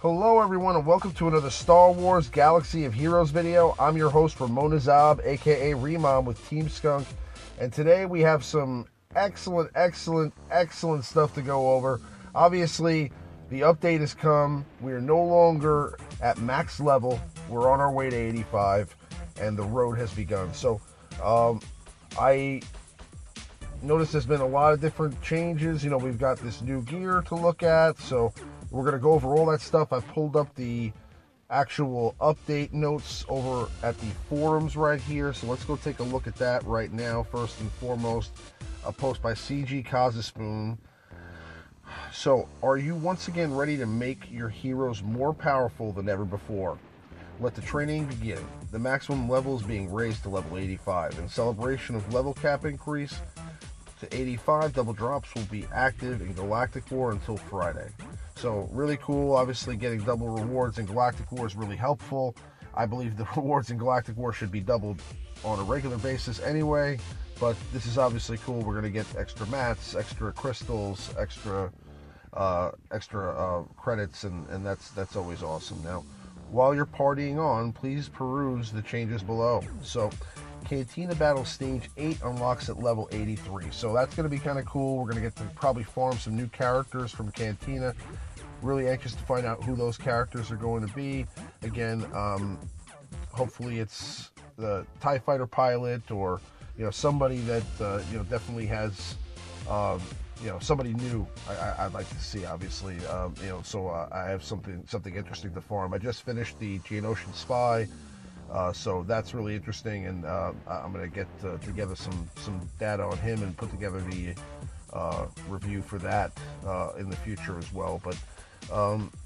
Hello everyone and welcome to another Star Wars Galaxy of Heroes video. I'm your host Remon Azab, aka Remon with TeamSkunk, and today we have some excellent stuff to go over. Obviously, the update has come. We are no longer at max level. We're on our way to 85, and the road has begun. So, I noticed there's been a lot of different changes. You know, we've got this new gear to look at, so we're going to go over all that stuff. I pulled up the actual update notes over at the forums right here, so let's go take a look at that right now. First and foremost, a post by CG Kazaspoon. So, are you once again ready to make your heroes more powerful than ever before? Let the training begin. The maximum level is being raised to level 85. In celebration of level cap increase to 85, double drops will be active in Galactic War until Friday. So really cool. Obviously getting double rewards in Galactic War is really helpful. I believe the rewards in Galactic War should be doubled on a regular basis anyway, but this is obviously cool. We're going to get extra mats, extra crystals, extra credits, and that's always awesome. Now, while you're partying on, please peruse the changes below. So, Cantina Battle Stage 8 unlocks at level 83. So that's going to be kind of cool. We're going to get to probably farm some new characters from Cantina. Really anxious to find out who those characters are going to be. Again, hopefully it's the TIE Fighter pilot, or somebody that definitely has somebody new. I'd like to see, obviously. So I have something interesting to farm. I just finished the Geonosian Spy. So that's really interesting, and I'm going to get together some data on him and put together the review for that in the future as well. But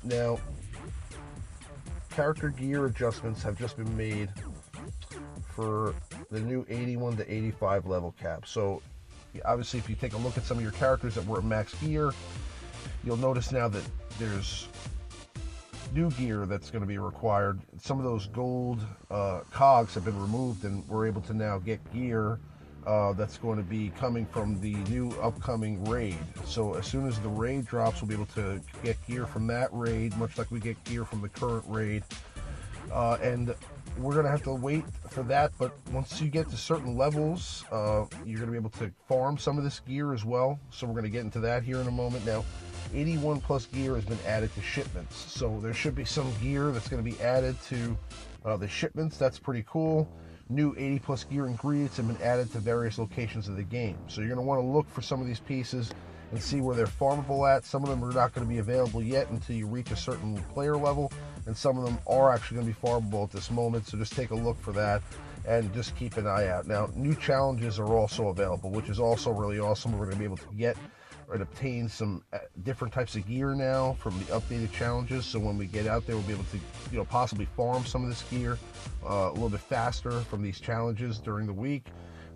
now, character gear adjustments have just been made for the new 81 to 85 level cap. So obviously, if you take a look at some of your characters that were at max gear, you'll notice now that there's new gear that's going to be required. Some of those gold cogs have been removed, and we're able to now get gear that's going to be coming from the new upcoming raid. So as soon as the raid drops, we'll be able to get gear from that raid, much like we get gear from the current raid. And we're going to have to wait for that, but once you get to certain levels, you're going to be able to farm some of this gear as well. So we're going to get into that here in a moment. Now, 81 plus gear has been added to shipments, so there should be some gear that's going to be added to the shipments. That's pretty cool. New 80 plus gear ingredients have been added to various locations of the game, so you're going to want to look for some of these pieces and see where they're farmable at. Some of them are not going to be available yet until you reach a certain player level, and some of them are actually going to be farmable at this moment, so just take a look for that and just keep an eye out. Now, new challenges are also available, which is also really awesome. We're going to be able to get and obtain some different types of gear now from the updated challenges, so when we get out there, we'll be able to possibly farm some of this gear a little bit faster from these challenges during the week.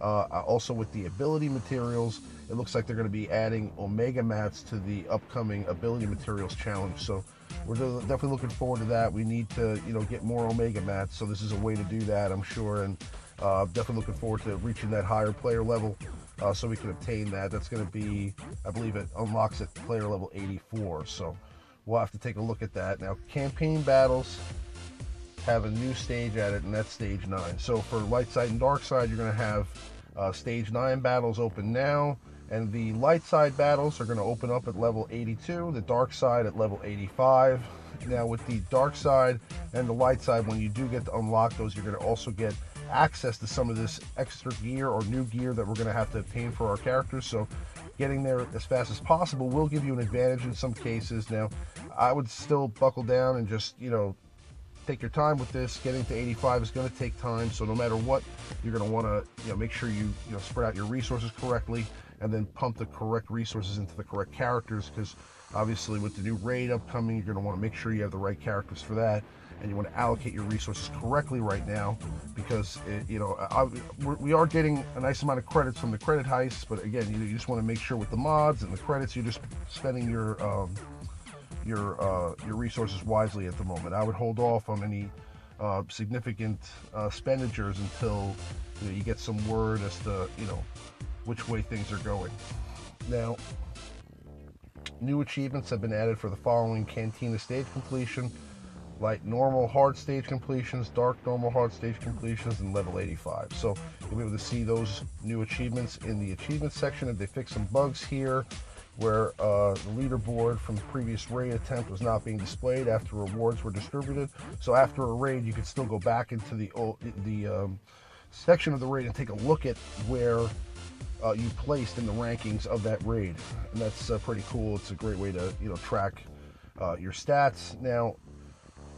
Also, with the ability materials, it looks like they're going to be adding Omega mats to the upcoming ability materials challenge, so we're definitely looking forward to that. We need to get more Omega mats, so this is a way to do that, I'm sure, and definitely looking forward to reaching that higher player level so we can obtain that. That's going to be, I believe it unlocks at player level 84, so we'll have to take a look at that. Now, campaign battles have a new stage added, and that's stage 9. So for light side and dark side, you're going to have stage 9 battles open now, and the light side battles are going to open up at level 82, the dark side at level 85. Now, with the dark side and the light side, when you do get to unlock those, you're going to also get access to some of this extra gear or new gear that we're going to have to obtain for our characters. So getting there as fast as possible will give you an advantage in some cases. Now, I would still buckle down and just take your time with this. Getting to 85 is going to take time, so no matter what, you're going to want to make sure you spread out your resources correctly, and then pump the correct resources into the correct characters, because obviously with the new raid upcoming, you're going to want to make sure you have the right characters for that, and you want to allocate your resources correctly right now, because we are getting a nice amount of credits from the credit heists, but again, you just want to make sure with the mods and the credits, you're just spending your resources wisely at the moment. I would hold off on any significant expenditures until you get some word as to which way things are going. Now, New achievements have been added for the following Cantina stage completion: light normal hard stage completions, dark normal hard stage completions, and level 85. So you'll be able to see those new achievements in the achievements section. And they fixed some bugs here where the leaderboard from the previous raid attempt was not being displayed after rewards were distributed. So after a raid, you could still go back into the section of the raid and take a look at where you placed in the rankings of that raid, and that's pretty cool. It's a great way to track your stats. Now,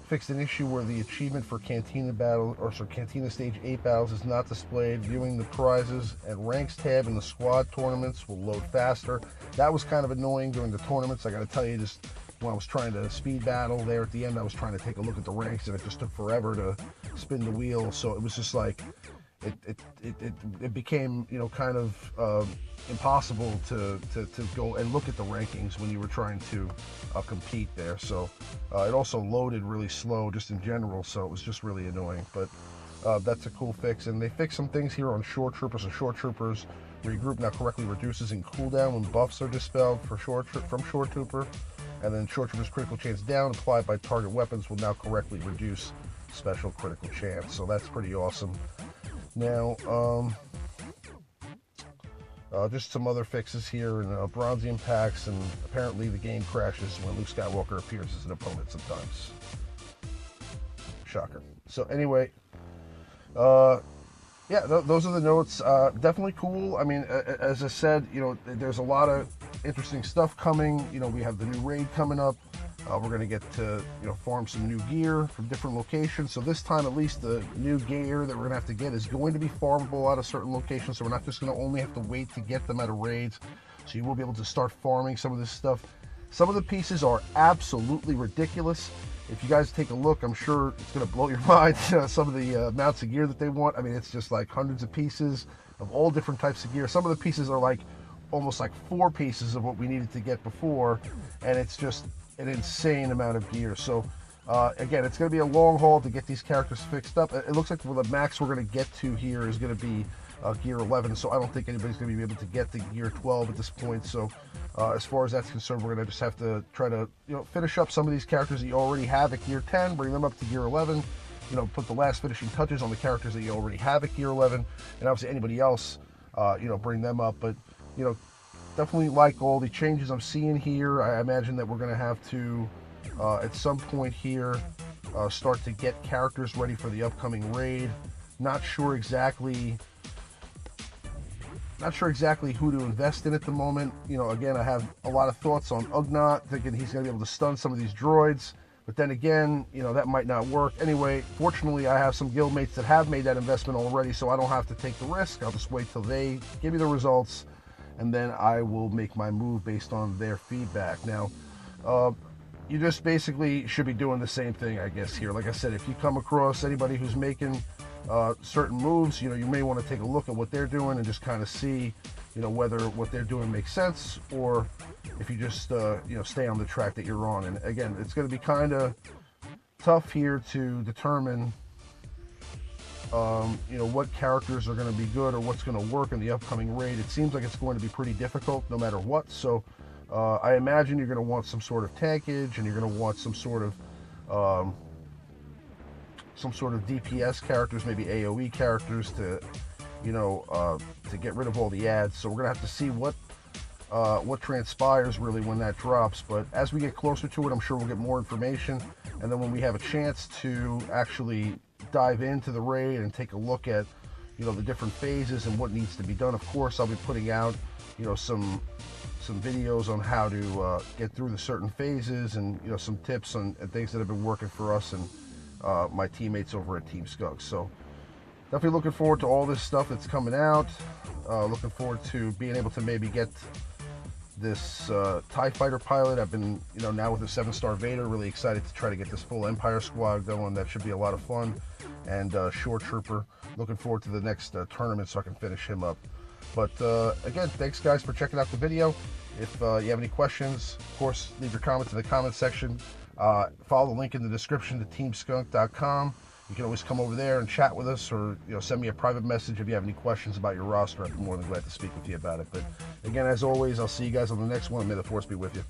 fixed an issue where the achievement for Cantina battle Cantina Stage 8 battles is not displayed. Viewing the prizes and ranks tab in the squad tournaments will load faster. That was kind of annoying during the tournaments. I got to tell you, just when I was trying to speed battle there at the end, I was trying to take a look at the ranks, and it just took forever to spin the wheel. So it was just like it became kind of impossible to go and look at the rankings when you were trying to compete there. So it also loaded really slow just in general, so it was just really annoying. But that's a cool fix. And they fixed some things here on shore troopers. And shore troopers, regroup now correctly reduces in cooldown when buffs are dispelled from shore trooper. And then shore trooper's critical chance down applied by target weapons will now correctly reduce special critical chance. So that's pretty awesome. Now, just some other fixes here in Bronzium packs, and apparently the game crashes when Luke Skywalker appears as an opponent sometimes. Shocker. So anyway, yeah, those are the notes. Definitely cool. I mean, as I said, there's a lot of interesting stuff coming. We have the new raid coming up. We're going to get to farm some new gear from different locations. So this time, at least, the new gear that we're going to have to get is going to be farmable out of certain locations. So we're not just going to only have to wait to get them out of raids. So you will be able to start farming some of this stuff. Some of the pieces are absolutely ridiculous. If you guys take a look, I'm sure it's going to blow your mind. Some of the amounts of gear that they want. I mean, it's just like hundreds of pieces of all different types of gear. Some of the pieces are like almost like 4 pieces of what we needed to get before, and it's just an insane amount of gear. So again, it's going to be a long haul to get these characters fixed up. It looks like the max we're going to get to here is going to be gear 11, so I don't think anybody's going to be able to get to gear 12 at this point. So as far as that's concerned, we're going to just have to try to finish up some of these characters that you already have at gear 10, bring them up to gear 11, put the last finishing touches on the characters that you already have at gear 11, and obviously anybody else bring them up. But definitely like all the changes I'm seeing here. I imagine that we're going to have to, at some point here, start to get characters ready for the upcoming raid. Not sure exactly who to invest in at the moment. Again, I have a lot of thoughts on Ugnaught, thinking he's going to be able to stun some of these droids. But then again, that might not work. Anyway, fortunately, I have some guildmates that have made that investment already, so I don't have to take the risk. I'll just wait till they give me the results, and then I will make my move based on their feedback. Now, you just basically should be doing the same thing, I guess, here. Like I said, if you come across anybody who's making certain moves, you may want to take a look at what they're doing and just kind of see, whether what they're doing makes sense, or if you just, stay on the track that you're on. And again, it's going to be kind of tough here to determine what characters are going to be good or what's going to work in the upcoming raid. It seems like it's going to be pretty difficult no matter what. So I imagine you're going to want some sort of tankage, and you're going to want some sort of DPS characters, maybe AoE characters to get rid of all the ads. So we're going to have to see what transpires really when that drops. But as we get closer to it, I'm sure we'll get more information, and then when we have a chance to actually dive into the raid and take a look at the different phases and what needs to be done, of course I'll be putting out some videos on how to get through the certain phases, and some tips and things that have been working for us and my teammates over at TeamSkunk. So definitely looking forward to all this stuff that's coming out. Looking forward to being able to maybe get this TIE Fighter pilot. I've been, now with the 7-star Vader, really excited to try to get this full Empire squad going. That should be a lot of fun. And Shore Trooper, looking forward to the next tournament so I can finish him up. But again, thanks guys for checking out the video. If you have any questions, of course, leave your comments in the comment section. Follow the link in the description to teamskunk.com. You can always come over there and chat with us, or send me a private message if you have any questions about your roster. I'd be more than glad to speak with you about it. But again, as always, I'll see you guys on the next one. May the force be with you.